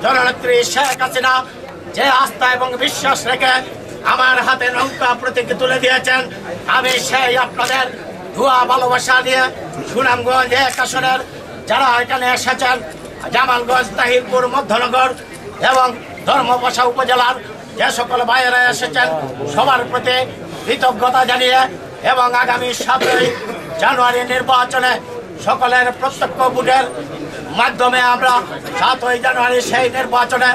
জননেত্রী শেখ হাসিনা যে আস্থা এবং বিশ্বাস রেখে আমার হাতে নৌকা প্রতীক তুলে দিয়েছেন, আমি সেই আপনাদের ধোয়া ভালোবাসা দিয়ে সুনামগঞ্জ এক আসনের যারা এখানে এসেছেন, জামালগঞ্জ, তাহিরপুর, মধ্যনগর এবং ধর্মপাশা উপজেলার যে সকল ভাইয়েরা এসেছেন সবার প্রতি কৃতজ্ঞতা জানিয়ে এবং আগামী 7ই জানুয়ারি নির্বাচনে সকলের প্রত্যক্ষ ভোটের মাধ্যমে আমরা 7ই জানুয়ারি সেই নির্বাচনে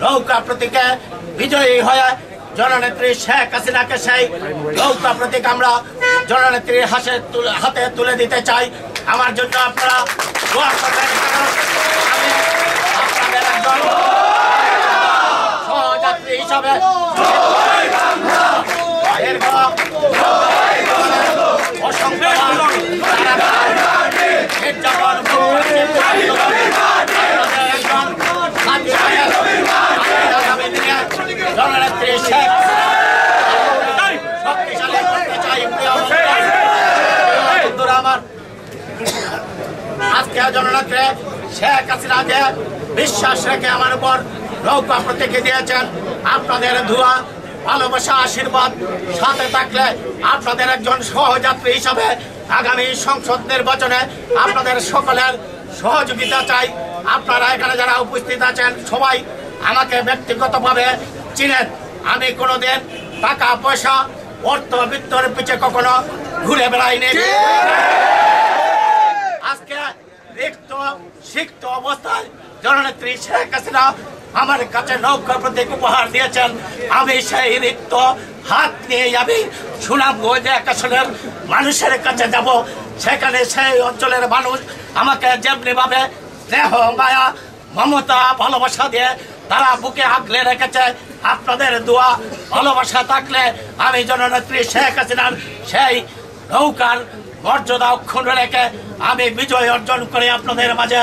নৌকা প্রতীকে বিজয়ী হয়ে জননেত্রী শেখ হাসিনাকে সেই নৌকা প্রতীক আমরা জননেত্রীর হাতে তুলে দিতে চাই। আমার জন্য আপনারা দোয়া করবেন। আমি আপনাদের একজন সহযাত্রী হিসাবে অসংখ্য জননেত্রী শেখ শক্তিশালী করতে চাই। আমার আজকে জননেত্রী শেখ হাসিনা যে বিশ্বাস রেখে আমার উপর নৌকা প্রতীকে দিয়েছেন, আপনাদের ধোয়া ভালোবাসা আশীর্বাদ সাথে থাকলে আপনাদের একজন সহযাত্রী হিসাবে আগামী সংসদ নির্বাচনে আপনাদের সকলের সহযোগিতা চাই। আপনারা এখানে যারা উপস্থিত আছেন সবাই আমাকে ব্যক্তিগতভাবে চিনেন। আমি কোনোদিন টাকা পয়সা অর্থবিত্তর পিছে কখনো ঘুরে বেড়াইনি। আজকে রিক্ত সিক্ত অবস্থায় জননেত্রী শেখ হাসিনা আমার কাছে নৌকা প্রতীক উপহার দিয়েছেন। আমি সেই রিক্ত হাত নিয়ে আমি সুনামগঞ্জ এক আসনের মানুষের কাছে যাব। সেখানে সেই অঞ্চলের মানুষ আমাকে যেমনিভাবে স্নেহ মায়া মমতা ভালোবাসা দিয়ে তারা বুকে আগলে রেখেছে, আপনাদের দোয়া ভালোবাসা থাকলে আমি জননেত্রী শেখ হাসিনার সেই নৌকার মর্যাদা অক্ষুণ্ণ রেখে আমি বিজয় অর্জন করে আপনাদের মাঝে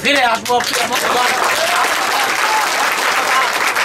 ফিরে আসবো।